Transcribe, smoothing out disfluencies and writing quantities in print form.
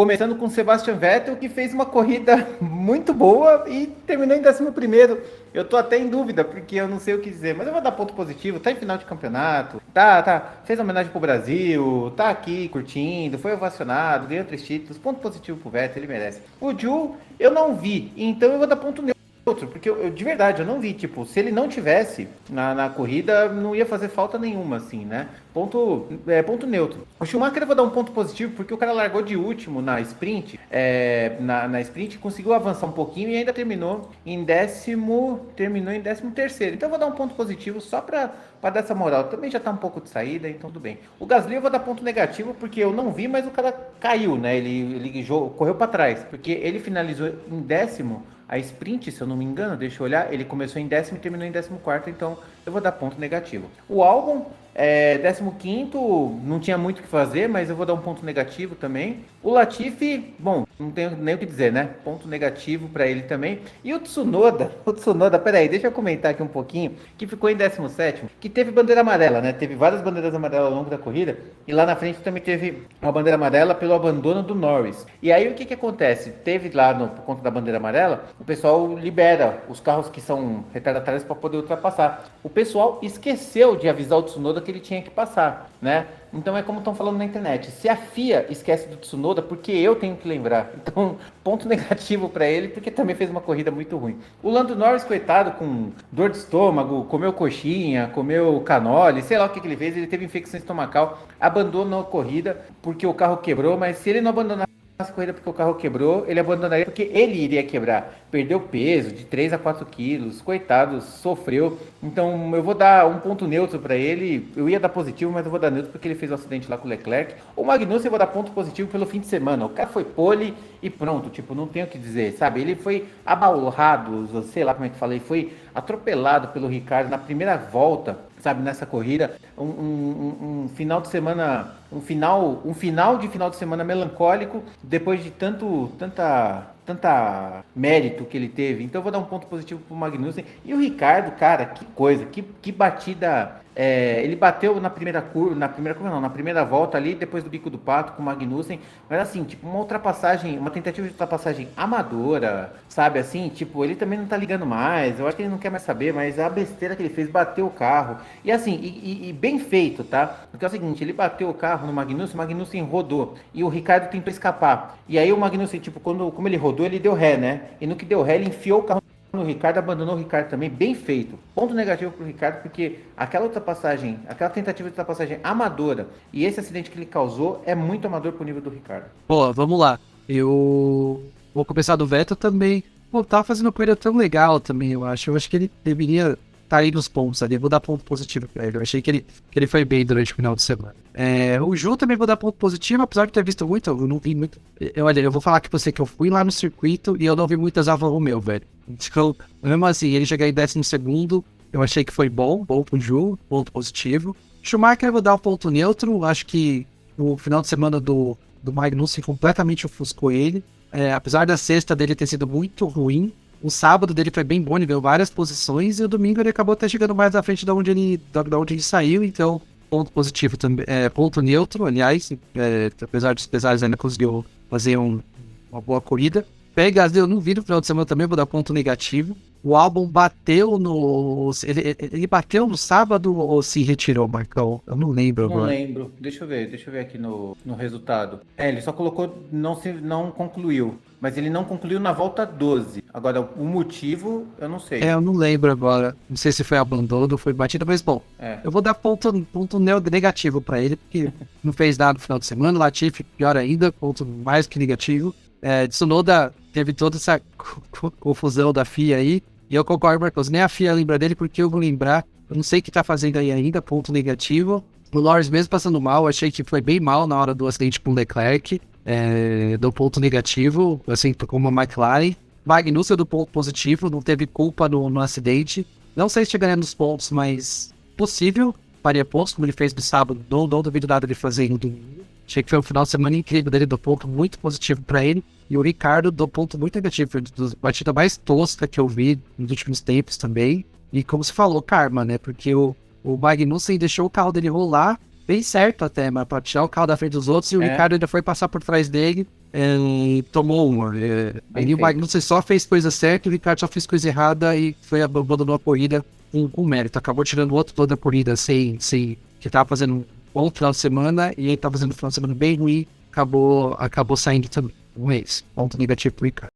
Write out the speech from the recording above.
Começando com o Sebastian Vettel, que fez uma corrida muito boa e terminou em 11º. Eu tô até em dúvida, porque eu não sei o que dizer, mas eu vou dar ponto positivo, tá em final de campeonato, fez homenagem pro Brasil, tá aqui curtindo, foi ovacionado, ganhou 3 títulos, ponto positivo pro Vettel, ele merece. O Ju, eu não vi, então eu vou dar ponto neutro, porque de verdade, eu não vi, tipo, se ele não tivesse na corrida, não ia fazer falta nenhuma, assim, né? Ponto neutro. O Schumacher eu vou dar um ponto positivo, porque o cara largou de último na sprint, na sprint, conseguiu avançar um pouquinho e ainda terminou em 13º. Então eu vou dar um ponto positivo só pra dar essa moral. Também já tá um pouco de saída, então tudo bem. O Gasly eu vou dar ponto negativo, porque eu não vi, mas o cara caiu, né? Ele correu pra trás, porque ele finalizou em 10º, a sprint, se eu não me engano, deixa eu olhar, ele começou em 10º e terminou em 14º, então eu vou dar ponto negativo. O Albon, 15º, não tinha muito o que fazer, mas eu vou dar um ponto negativo também. O Latifi, bom, não tenho nem o que dizer, né? Ponto negativo para ele também. E o Tsunoda, peraí, deixa eu comentar aqui um pouquinho, que ficou em 17º, que teve bandeira amarela, né? Teve várias bandeiras amarelas ao longo da corrida, e lá na frente também teve uma bandeira amarela pelo abandono do Norris. E aí o que acontece? Teve lá, por conta da bandeira amarela, o pessoal libera os carros que são retardatários para poder ultrapassar. O pessoal esqueceu de avisar o Tsunoda que ele tinha que passar, né? Então é como estão falando na internet. Se a FIA esquece do Tsunoda, porque eu tenho que lembrar. Então, ponto negativo para ele, porque também fez uma corrida muito ruim. O Lando Norris, coitado, com dor de estômago, comeu coxinha, comeu canole, sei lá o que ele fez, ele teve infecção estomacal, abandonou a corrida porque o carro quebrou, mas se ele não abandonar essa corrida porque o carro quebrou, ele abandonaria porque ele iria quebrar. Perdeu peso de 3 a 4 quilos, coitado, sofreu. Então eu vou dar um ponto neutro para ele. Eu ia dar positivo, mas eu vou dar neutro porque ele fez um acidente lá com o Leclerc. O Magnussen eu vou dar ponto positivo pelo fim de semana. O cara foi pole e pronto, tipo, não tem o que dizer, sabe? Ele foi abalrado, sei lá como é que falei, foi atropelado pelo Ricardo na primeira volta, sabe, nessa corrida. Um final de semana, um final de semana melancólico, depois de tanta mérito que ele teve. Então eu vou dar um ponto positivo pro Magnussen. E o Ricardo, cara, que coisa, que batida. Ele bateu na primeira volta ali, depois do bico do pato com o Magnussen, mas assim, tipo, uma tentativa de ultrapassagem amadora, sabe, assim, tipo, ele também não tá ligando mais, eu acho que ele não quer mais saber, mas a besteira que ele fez, bateu o carro, e assim, e bem feito, tá, porque é o seguinte, ele bateu o carro no Magnussen, o Magnussen rodou, e o Ricardo tentou escapar, e aí o Magnussen, tipo, como ele rodou, ele deu ré, né, e no que deu ré, ele enfiou o carro no Ricardo, abandonou o Ricardo também, bem feito. Ponto negativo pro Ricardo, porque aquela tentativa de ultrapassagem amadora e esse acidente que ele causou é muito amador pro nível do Ricardo. Pô, vamos lá. Eu vou começar do Vettel também. Pô, tá fazendo uma corrida tão legal também, eu acho. Eu acho que ele deveria estar aí nos pontos ali. Eu vou dar ponto positivo pra ele. Eu achei que ele foi bem durante o final de semana. O Ju também vou dar ponto positivo, apesar de ter visto muito, eu não vi muito. Olha, eu vou falar que você que eu fui lá no circuito e eu não vi muitas Alfa Romeo, velho. Então, mesmo assim, ele chegar em 12º, eu achei que foi bom pro Ju, ponto positivo. Schumacher eu vou dar um ponto neutro, acho que o final de semana do Magnussen completamente ofuscou ele. Apesar da sexta dele ter sido muito ruim, o sábado dele foi bem bom, ele ganhou várias posições, e o domingo ele acabou até chegando mais à frente de onde ele saiu, então ponto positivo também, ponto neutro, aliás, apesar dos pesares ainda conseguiu fazer uma boa corrida. Pegas, eu não vi no final de semana também, vou dar ponto negativo. O álbum bateu no... Ele bateu no sábado ou se retirou, Marcão? Eu não lembro agora. Não lembro. Deixa eu ver aqui no resultado. Ele só colocou, não concluiu. Mas ele não concluiu na volta 12. Agora, o motivo, eu não sei. Eu não lembro agora. Não sei se foi abandono ou foi batida, mas bom. Eu vou dar ponto negativo pra ele, porque não fez nada no final de semana. Latifi, pior ainda, ponto mais que negativo. Tsunoda teve toda essa confusão da FIA aí. E eu concordo, Marcos. Nem a FIA lembra dele, porque eu vou lembrar. Eu não sei o que tá fazendo aí ainda, ponto negativo. O Norris mesmo passando mal, achei que foi bem mal na hora do acidente com o Leclerc. Do ponto negativo, assim como a McLaren. Magnussen do ponto positivo, não teve culpa no acidente. Não sei se chegaria nos pontos, mas possível. Faria pontos, como ele fez no sábado. Não duvido nada de fazer no domingo. Achei que foi um final de semana incrível dele, do ponto muito positivo pra ele. E o Ricardo do ponto muito negativo, foi a batida mais tosca que eu vi nos últimos tempos também. E como você falou, karma, né? Porque o Magnussen deixou o carro dele rolar bem certo até, mas pra tirar o carro da frente dos outros, e o Ricardo ainda foi passar por trás dele tomou uma. Bem Ele, feito. não sei, só fez coisa certa, o Ricardo só fez coisa errada e abandonou a corrida com mérito. Acabou tirando o outro todo da corrida que tava fazendo um bom final de semana e ele tava fazendo um final de semana bem ruim, acabou saindo também. Então é isso. Ponto negativo pro Ricardo.